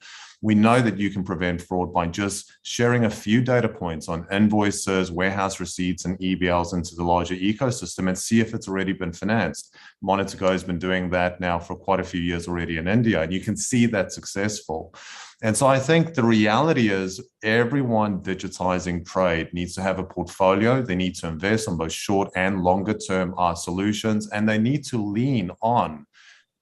We know that you can prevent fraud by just sharing a few data points on invoices, warehouse receipts, and EBLs into the larger ecosystem and see if it's already been financed. Monitor Go has been doing that now for quite a few years already in India, and you can see that's successful. And so I think the reality is everyone digitizing trade needs to have a portfolio. They need to invest on both short and longer term solutions, and they need to lean on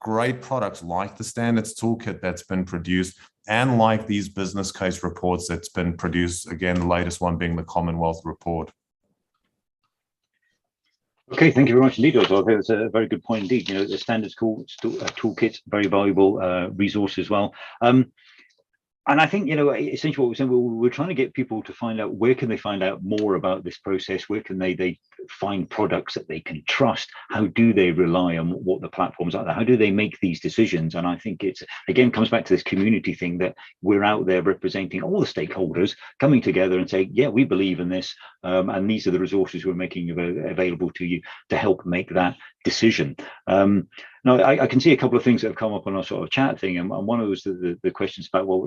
great products like the standards toolkit that's been produced, and like these business case reports that's been produced, again, the latest one being the Commonwealth report. Okay, thank you very much indeed, Oswald. That's a very good point indeed. The standards toolkit, very valuable resource as well. And I think, essentially what we're saying, we're trying to get people to find out where can they find out more about this process, where can they find products that they can trust, how do they rely on what the platforms are, how do they make these decisions? And I think it's, again, comes back to this community thing that we're out there representing all the stakeholders, coming together and saying, yeah, we believe in this, and these are the resources we're making available to you to help make that decision. Now, I can see a couple of things that have come up on our sort of chat thing, and one of those the questions about, well,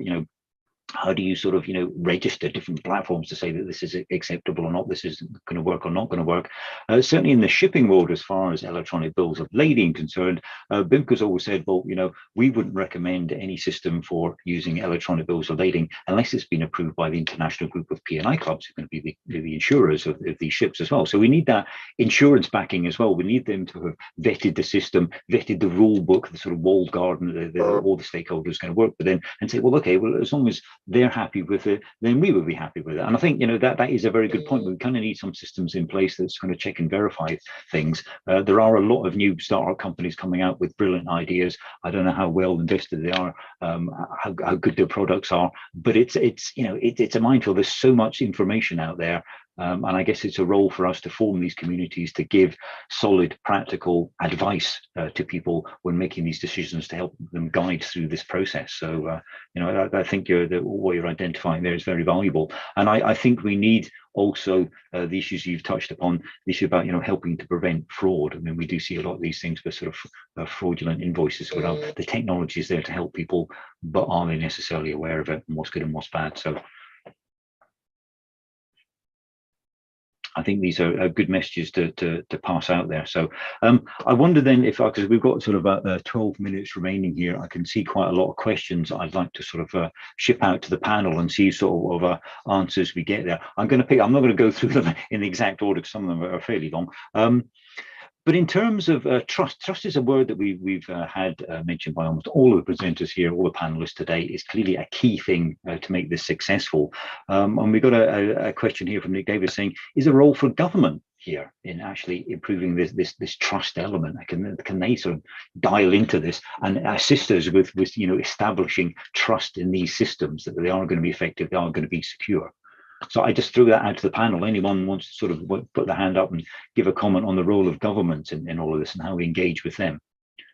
how do you sort of, register different platforms to say that this is acceptable or not, this is going to work or not going to work? Certainly in the shipping world, as far as electronic bills of lading concerned, BIMCO's always said, well, we wouldn't recommend any system for using electronic bills of lading unless it's been approved by the international group of P&I clubs, who are going to be the insurers of these ships as well. So we need that insurance backing as well. We need them to have vetted the system, vetted the rule book, the sort of walled garden, all the stakeholders going to work with them, and say, well, okay, well, as long as they're happy with it, then we will be happy with it. And I think that is a very good point. We kind of need some systems in place that's going to check and verify things. There are a lot of new startup companies coming out with brilliant ideas. I don't know how well invested they are, how good their products are, but it's a minefield. There's so much information out there. And I guess it's a role for us to form these communities to give solid, practical advice to people when making these decisions to help them guide through this process. So, I think what you're identifying there is very valuable. And I think we need also the issues you've touched upon, the issue about, helping to prevent fraud. I mean, we do see a lot of these things with sort of fraudulent invoices without the technology is there to help people, but are they necessarily aware of it and what's good and what's bad? So I think these are good messages to pass out there. So I wonder then because we've got sort of about 12 minutes remaining here, I can see quite a lot of questions I'd like to sort of ship out to the panel and see sort of answers we get there. I'm not going to go through them in the exact order because some of them are fairly long. But in terms of trust is a word that we've had mentioned by almost all of the presenters here, all the panelists today. Is clearly a key thing to make this successful. And we got a question here from Nick Davis saying, is there a role for government here in actually improving this trust element? Can they sort of dial into this and assist us with establishing trust in these systems, that they are going to be effective, they are going to be secure? So I just threw that out to the panel. Anyone wants to sort of put their hand up and give a comment on the role of government in all of this and how we engage with them?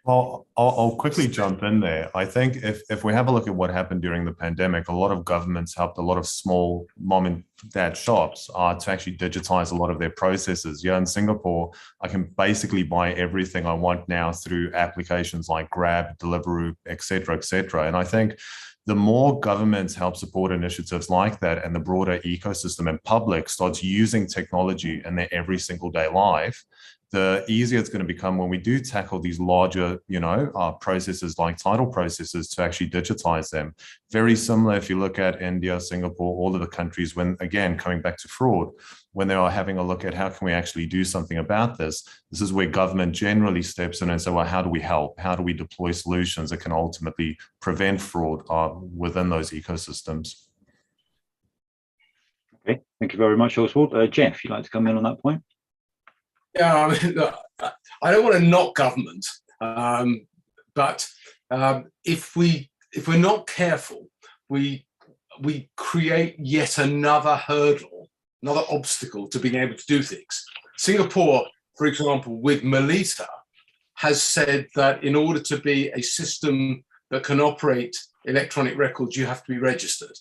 Well, I'll quickly jump in there. I think if we have a look at what happened during the pandemic, a lot of governments helped a lot of small mom and dad shops to actually digitize a lot of their processes. Here in Singapore, I can basically buy everything I want now through applications like Grab, Deliveroo, et cetera, and I think the more governments help support initiatives like that and the broader ecosystem and public starts using technology in their every single day life, the easier it's going to become when we do tackle these larger, processes like title processes to actually digitize them. Very similar if you look at India, Singapore, all of the countries, when, again, coming back to fraud, when they are having a look at how can we actually do something about this, this is where government generally steps in and say, well, how do we help? How do we deploy solutions that can ultimately prevent fraud within those ecosystems? Okay, thank you very much, Oswald. Jeff, you'd like to come in on that point? Yeah, I mean, look, I don't want to knock government, but if we're not careful, we create yet another hurdle, another obstacle to being able to do things. Singapore, for example, with Melita, has said that in order to be a system that can operate electronic records, you have to be registered.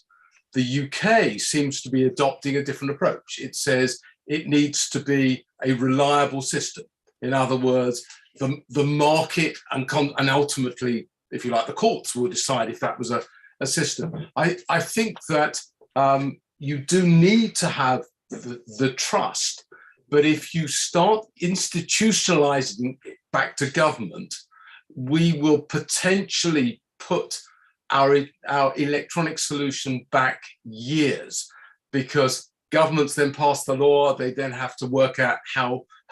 The UK seems to be adopting a different approach. It says it needs to be a reliable system. In other words, the market and ultimately, if you like, the courts will decide if that was a system. I think that you do need to have the trust, but if you start institutionalizing it back to government, we will potentially put our electronic solution back years, because governments then pass the law, they then have to work out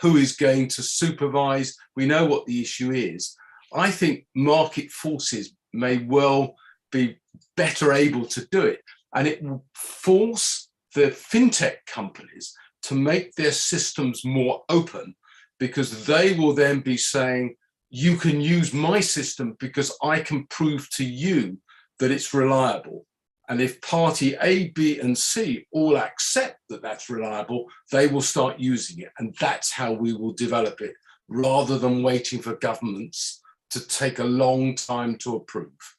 who is going to supervise. We know what the issue is. I think market forces may well be better able to do it, and it will force the fintech companies to make their systems more open, because they will then be saying, you can use my system because I can prove to you that it's reliable. And if party A, B, and C all accept that that's reliable, they will start using it. And that's how we will develop it, rather than waiting for governments to take a long time to approve.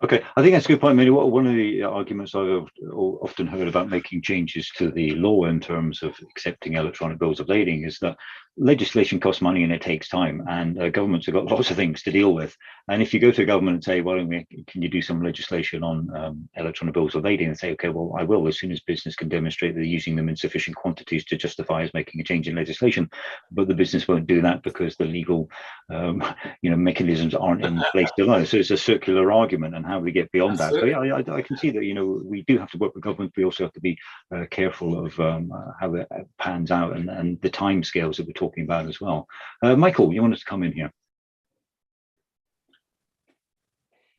Okay, I think that's a good point. I mean, one of the arguments I've often heard about making changes to the law in terms of accepting electronic bills of lading is that legislation costs money and it takes time, and governments have got lots of things to deal with. And if you go to a government and say, well, can you do some legislation on electronic bills of lading, and say, okay, well, I will, as soon as business can demonstrate they're using them in sufficient quantities to justify as making a change in legislation. But the business won't do that because the legal mechanisms aren't in place to allow. So it's a circular argument, and how we get beyond that. So yeah, I can see that, we do have to work with government. We also have to be careful of how it pans out, and the time scales that we're talking about as well. Michael, you wanted to come in here.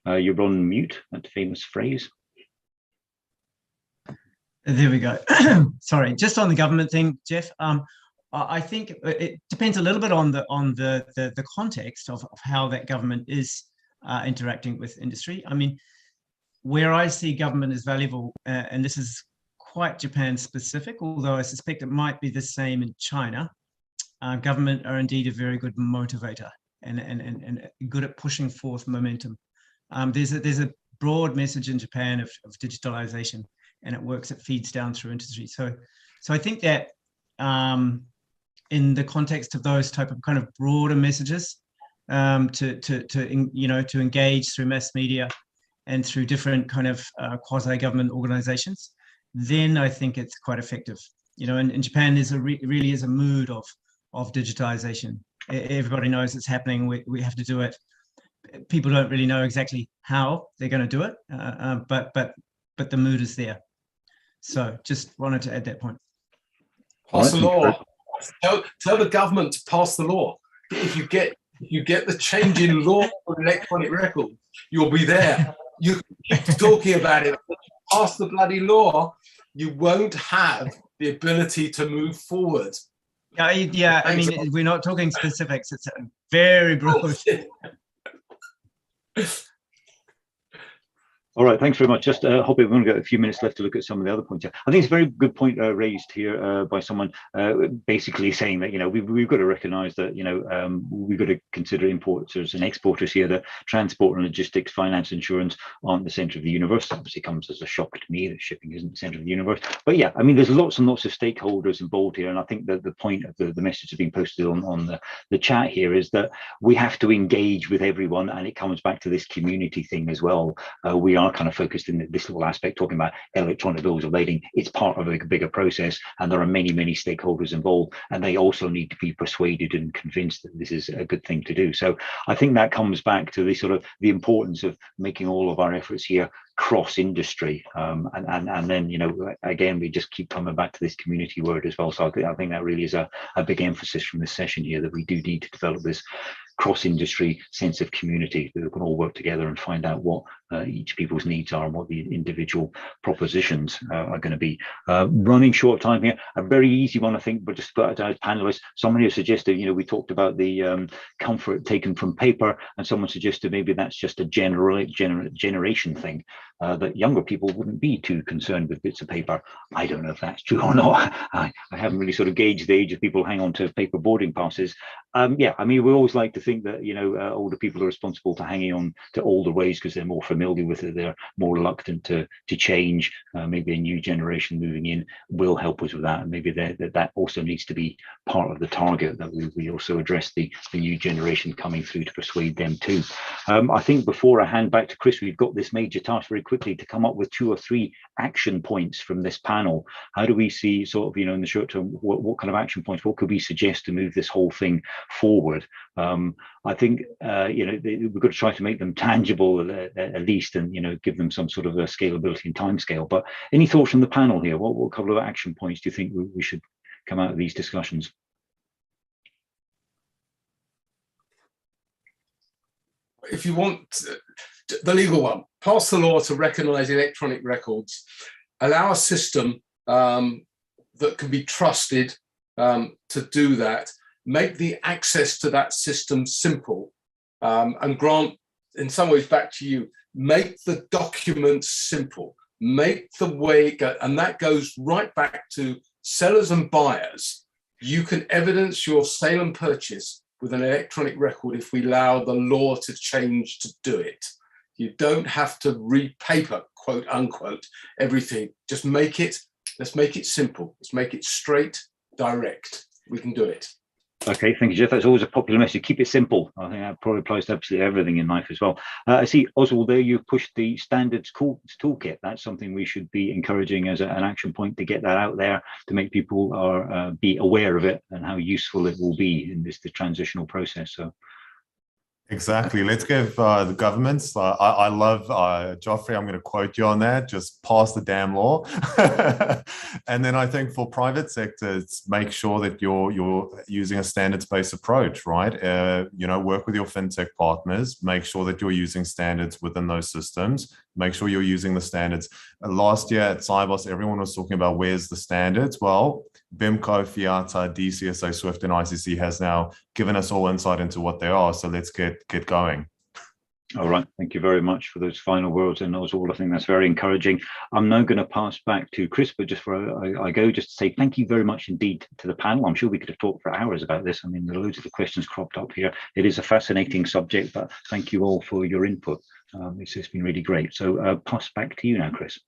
You're on mute, that famous phrase. There we go. Sorry, just on the government thing, Jeff. I think it depends a little bit on the context of how that government is interacting with industry. I mean, where I see government as valuable, and this is quite Japan specific, although I suspect it might be the same in China. Government are indeed a very good motivator and good at pushing forth momentum. There's a broad message in Japan of digitalization, and it feeds down through industry. So I think that in the context of those type of kind of broader messages, to engage through mass media and through different kind of quasi-government organizations, then I think it's quite effective. In Japan, there's really is a mood of digitization. Everybody knows it's happening. We have to do it. People don't really know exactly how they're going to do it, but the mood is there. So just wanted to add that point. Pass the law. Tell the government to pass the law. If you get the change in law for electronic records, you'll be there. You keep talking about it. Pass the bloody law. You won't have the ability to move forward. Yeah. I mean, we're not talking specifics. It's very broad. All right, thanks very much. Just hoping we've only got a few minutes left to look at some of the other points here. I think it's a very good point raised here by someone basically saying that, we've got to recognise that, we've got to consider importers and exporters here, that transport and logistics, finance, insurance aren't the centre of the universe. Obviously comes as a shock to me that shipping isn't the centre of the universe. But yeah, I mean, there's lots and lots of stakeholders involved here. And I think that the point of the message that's being posted on the chat here is that we have to engage with everyone. And it comes back to this community thing as well. We are kind of focused in this little aspect talking about electronic bills of lading. It's part of a bigger process, and there are many stakeholders involved, and they also need to be persuaded and convinced that this is a good thing to do. So I think that comes back to the importance of making all of our efforts here cross industry, and then again we just keep coming back to this community word as well. So I think that really is a big emphasis from this session here, that we do need to develop this cross-industry sense of community, that we can all work together and find out what each people's needs are and what the individual propositions are going to be. Running short time here, a very easy one, I think, but just as panelists, someone who suggested, we talked about the comfort taken from paper, and someone suggested maybe that's just a generation thing, that younger people wouldn't be too concerned with bits of paper. I don't know if that's true or not. I haven't really sort of gauged the age of people who hang on to paper boarding passes. Yeah, I mean, we always like to think that older people are responsible for hanging on to older ways because they're more familiar with it, they're more reluctant to change. Maybe a new generation moving in will help us with that, and maybe that also needs to be part of the target, that we also address the new generation coming through to persuade them too. I think before I hand back to Chris, we've got this major task very quickly to come up with 2 or 3 action points from this panel. How do we see sort of, in the short term, what kind of action points, what could we suggest to move this whole thing forward? I think we've got to try to make them tangible at least, and give them some sort of a scalability and time scale. But any thoughts from the panel here? What couple of action points do you think we should come out of these discussions? If you want the legal one, pass the law to recognise electronic records, allow a system that can be trusted to do that, make the access to that system simple, and grant, in some ways, back to you, make the documents simple, make the way it go, and that goes right back to sellers and buyers. You can evidence your sale and purchase with an electronic record if we allow the law to change to do it. You don't have to read paper, quote unquote, everything. Just let's make it simple. Let's make it straight, direct. We can do it. Okay, thank you, Jeff. That's always a popular message. Keep it simple. I think that probably applies to absolutely everything in life as well. I see, Oswald, there you've pushed the standards toolkit. That's something we should be encouraging as an action point to get that out there, to make people be aware of it and how useful it will be in the transitional process. So. Exactly. Let's give the governments. I love Joffrey. I'm going to quote you on that. Just pass the damn law. And then I think for private sectors, make sure that you're using a standards-based approach, right? Work with your fintech partners. Make sure that you're using standards within those systems. Make sure you're using the standards. Last year at Cybos, everyone was talking about where's the standards. Well, BIMCO, FIATA, DCSA, SWIFT, and ICC has now given us all insight into what they are. So let's get going. All right. Thank you very much for those final words. And Oswald, I think that's very encouraging. I'm now going to pass back to Chris, but just before I go, just to say thank you very much indeed to the panel. I'm sure we could have talked for hours about this. I mean, there are loads of the questions cropped up here. It is a fascinating subject, but thank you all for your input. It's been really great. So pass back to you now, Chris.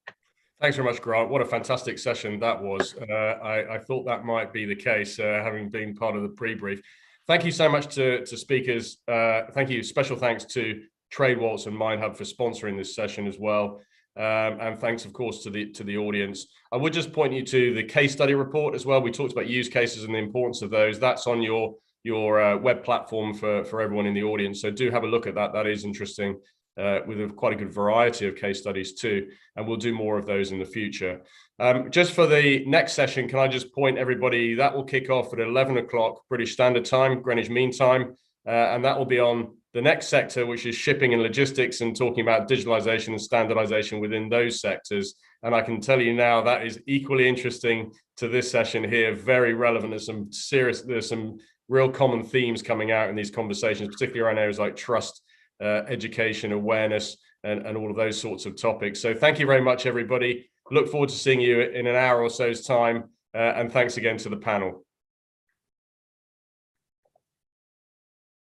Thanks very much, Grant. What a fantastic session that was. I thought that might be the case, having been part of the pre-brief. Thank you so much to speakers. Thank you. Special thanks to TradeWaltz and MindHub for sponsoring this session as well. And thanks, of course, to the audience. I would just point you to the case study report as well. We talked about use cases and the importance of those. That's on your web platform for everyone in the audience. So do have a look at that. That is interesting. With quite a good variety of case studies too, and we'll do more of those in the future. Just for the next session, can I just point everybody, that will kick off at 11 o'clock British Standard Time, Greenwich Mean Time, and that will be on the next sector, which is shipping and logistics, and talking about digitalization and standardization within those sectors. And I can tell you now that is equally interesting to this session here, very relevant. There's some real common themes coming out in these conversations, particularly around areas like trust, education, awareness, and all of those sorts of topics. So thank you very much, everybody. Look forward to seeing you in an hour or so's time. And thanks again to the panel.